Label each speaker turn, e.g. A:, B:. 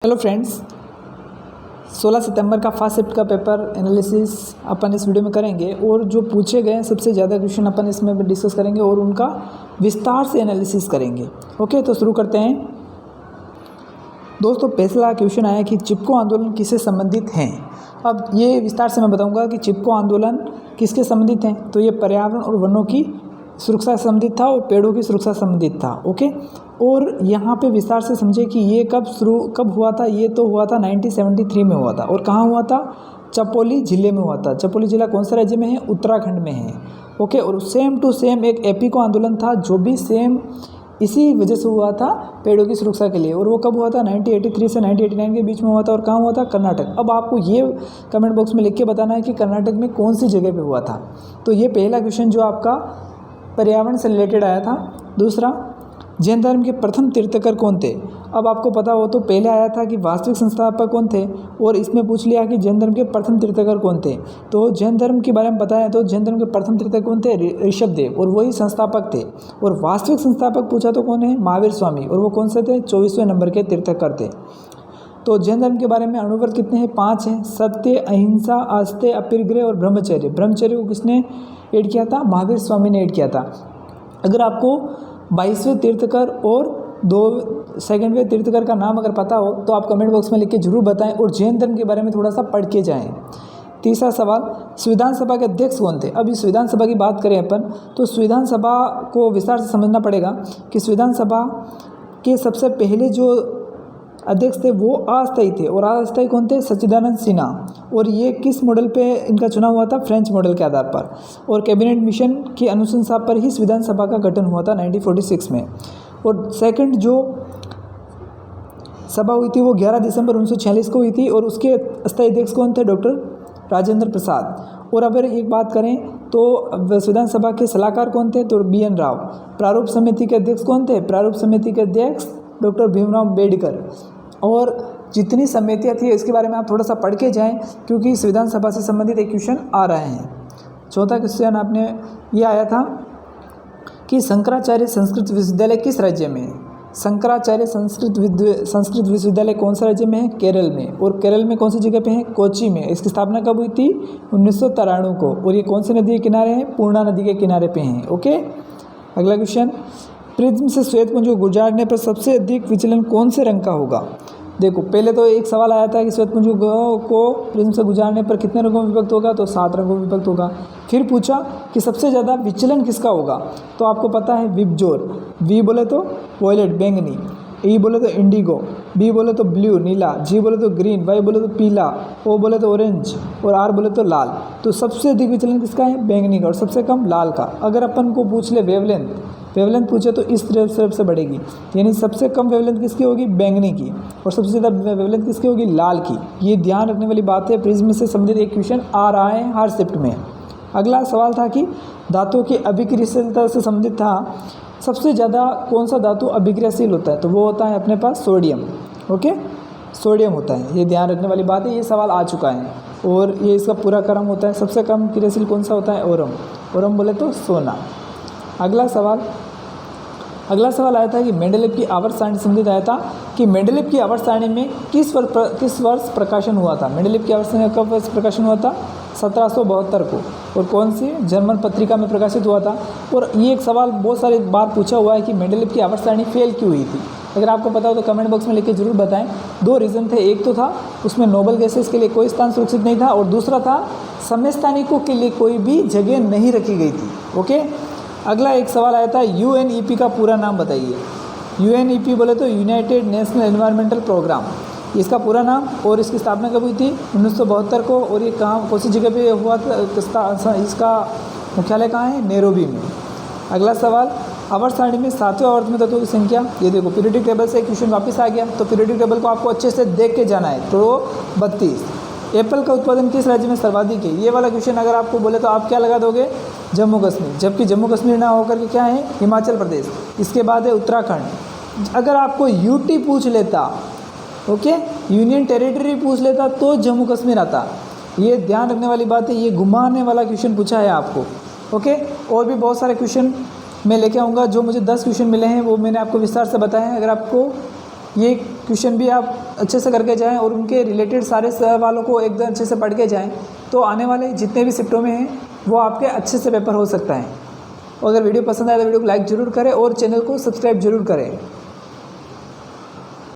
A: Hello friends, 16 सितंबर का first shift का paper analysis अपन इस वीडियो में करेंगे और जो पूछे गए हैं सबसे ज़्यादा क्वेश्चन अपन इसमें डिस्कस करेंगे और उनका विस्तार से एनालिसिस करेंगे। ओके, तो शुरू करते हैं। दोस्तों, पहला क्वेश्चन आया कि चिपको आंदोलन किससे संबंधित हैं। अब ये विस्तार से मैं बताऊंगा कि चिपको आंदोलन किसके संबंधित हैं। तो ये पर्यावरण और वनों की सुरक्षा से संबंधित था और पेड़ों की सुरक्षा से संबंधित था। ओके, और यहाँ पे विस्तार से समझे कि ये कब हुआ था। ये तो हुआ था 1973 में हुआ था। और कहाँ हुआ था? चपोली ज़िले में हुआ था। चपोली ज़िला कौन सा राज्य में है? उत्तराखंड में है। ओके, और सेम टू सेम एक एपीको आंदोलन था जो भी सेम इसी वजह से हुआ था, पेड़ों की सुरक्षा के लिए। और वो कब हुआ था? 1983 से 1989 के बीच में हुआ था। और कहाँ हुआ था? कर्नाटक। अब आपको ये कमेंट बॉक्स में लिख के बताना है कि कर्नाटक में कौन सी जगह पे हुआ था। तो ये पहला क्वेश्चन जो आपका पर्यावरण से रिलेटेड आया था। दूसरा, जैन धर्म के प्रथम तीर्थकर कौन थे। अब आपको पता हो तो पहले आया था कि वास्तविक संस्थापक कौन थे, और इसमें पूछ लिया कि जैन धर्म के प्रथम तीर्थकर कौन थे। तो जैन धर्म के बारे में बताया तो जैन धर्म के प्रथम तीर्थकर कौन थे? ऋषभ देव, और वही संस्थापक थे। और वास्तविक संस्थापक पूछा तो कौन है? महावीर स्वामी, और वो कौन से थे? 24वें नंबर के तीर्थकर थे। तो जैन धर्म के बारे में अणुव्रत कितने हैं? 5 हैं। सत्य, अहिंसा, आस्ते, अपरिग्रह और ब्रह्मचर्य। ब्रह्मचर्य को किसने ऐड किया था? महावीर स्वामी ने ऐड किया था। अगर आपको 22वें तीर्थकर और 2वें तीर्थकर का नाम अगर पता हो तो आप कमेंट बॉक्स में लिख के जरूर बताएं, और जैन धर्म के बारे में थोड़ा सा पढ़ के जाएं। तीसरा सवाल, संविधान सभा के अध्यक्ष कौन थे। अब इस संविधान सभा की बात करें अपन तो संविधान सभा को विस्तार से समझना पड़ेगा कि संविधान सभा के सबसे पहले जो अध्यक्ष थे वो अस्थायी थे। और अस्थायी कौन थे? सच्चिदानंद सिन्हा। और ये किस मॉडल पे इनका चुनाव हुआ था? फ्रेंच मॉडल के आधार पर। और कैबिनेट मिशन की अनुशंसा पर ही संविधान सभा का गठन हुआ था 1946 में। और सेकंड जो सभा हुई थी वो 11 दिसंबर 1946 को हुई थी, और उसके अस्थायी अध्यक्ष कौन थे? डॉक्टर राजेंद्र प्रसाद। और अगर एक बात करें तो संविधान सभा के सलाहकार कौन थे? तो BN राव। प्रारूप समिति के अध्यक्ष कौन थे? प्रारूप समिति के अध्यक्ष डॉक्टर भीमराव अम्बेडकर। और जितनी समितियाँ थी इसके बारे में आप थोड़ा सा पढ़ के जाएं, क्योंकि संविधान सभा से संबंधित एक क्वेश्चन आ रहे हैं। चौथा क्वेश्चन आपने ये आया था कि शंकराचार्य संस्कृत विश्वविद्यालय किस राज्य में है। शंकराचार्य संस्कृत विश्वविद्यालय कौन सा राज्य में है? केरल में। और केरल में कौन सी जगह पे है? कोच्चि में। इसकी स्थापना कब हुई थी? 1993 को। और ये कौन सी नदी के किनारे हैं? पूर्णा नदी के किनारे पे हैं। ओके, अगला क्वेश्चन, प्रिज्म से श्वेत पुंज को गुजारने पर सबसे अधिक विचलन कौन से रंग का होगा। देखो, पहले तो एक सवाल आया था कि श्वेत पुंज को प्रिज्म से गुजारने पर कितने रंगों में विभक्त होगा, तो 7 रंगों में विभक्त होगा। फिर पूछा कि सबसे ज़्यादा विचलन किसका होगा, तो आपको पता है विबजोर। वी बोले तो वॉयलेट बैंगनी, ई बोले तो इंडिगो, बी बोले तो ब्लू नीला, जी बोले तो ग्रीन, वाई बोले तो पीला, ओ बोले तो ऑरेंज, और आर बोले तो लाल। तो सबसे अधिक विचलन किसका है? बैंगनी का, और सबसे कम लाल का। अगर अपन को पूछ ले वेवलेंथ पूछे तो इस तरफ से बढ़ेगी, यानी सबसे कम वेवलेंथ किसकी होगी? बैंगनी की, और सबसे ज़्यादा वेवलेंथ किसकी होगी? लाल की। ये ध्यान रखने वाली बात है। प्रिज्म से संबंधित एक क्वेश्चन आ रहा है हर शिफ्ट में। अगला सवाल था कि धातुओं की अभिक्रियाशीलता से संबंधित था। सबसे ज़्यादा कौन सा धातु अभिक्रियाशील होता है? तो वो होता है अपने पास सोडियम। ओके, सोडियम होता है। ये ध्यान रखने वाली बात है। ये सवाल आ चुका है और ये इसका पूरा क्रम होता है। सबसे कम क्रियाशील कौन सा होता है? ओरम बोले तो सोना। अगला सवाल आया था कि मेंडेलीव की आवर्त सारणी संबंधित आया था कि मेंडेलीव की आवर्त सारणी में किस वर्ष प्रकाशन हुआ था। मेंडेलीव की आवर्त सारणी कब प्रकाशन हुआ था? 1772 को। और कौन सी जर्मन पत्रिका में प्रकाशित हुआ था। और ये एक सवाल बहुत सारी बार पूछा हुआ है कि मेंडेलीव की आवर्त सारणी फेल क्यों हुई थी। अगर आपको पता हो तो कमेंट बॉक्स में लिख के जरूर बताएं। 2 रीज़न थे। एक तो था उसमें नोबल गैसेस के लिए कोई स्थान सुरक्षित नहीं था, और दूसरा था समय स्थानिकों के लिए कोई भी जगह नहीं रखी गई थी। ओके, अगला एक सवाल आया था UNEP का पूरा नाम बताइए। UNEP बोले तो यूनाइटेड नेशनल एनवायरमेंटल प्रोग्राम, इसका पूरा नाम। और इसकी स्थापना कब हुई थी? 1972 को। और ये कहाँ, कौन सी जगह पे हुआ था? इसका मुख्यालय कहाँ है? नैरोबी में। अगला सवाल, आवर्त सारणी में 7वें आवर्त में तत्वों की संख्या। ये देखो, पीरियोडिक टेबल से क्वेश्चन वापस आ गया, तो पीरियोडिक टेबल को आपको अच्छे से देख के जाना है। तो 32। एप्पल का उत्पादन किस राज्य में सर्वाधिक है? ये वाला क्वेश्चन अगर आपको बोले तो आप क्या लगा दोगे? जम्मू कश्मीर। जबकि जम्मू कश्मीर ना होकर के क्या है? हिमाचल प्रदेश। इसके बाद है उत्तराखंड। अगर आपको UT पूछ लेता, ओके, यूनियन टेरिटरी पूछ लेता, तो जम्मू कश्मीर आता। ये ध्यान रखने वाली बात है। ये घुमाने वाला क्वेश्चन पूछा है आपको। ओके, और भी बहुत सारे क्वेश्चन मैं लेके आऊँगा। जो मुझे 10 क्वेश्चन मिले हैं वो मैंने आपको विस्तार से बताए हैं। अगर आपको ये क्वेश्चन भी आप अच्छे से करके जाएं और उनके रिलेटेड सारे सवालों को एकदम अच्छे से पढ़ के जाएं, तो आने वाले जितने भी शिफ्टों में हैं वो आपके अच्छे से पेपर हो सकता है। और अगर वीडियो पसंद आए तो वीडियो को लाइक ज़रूर करें और चैनल को सब्सक्राइब जरूर करें।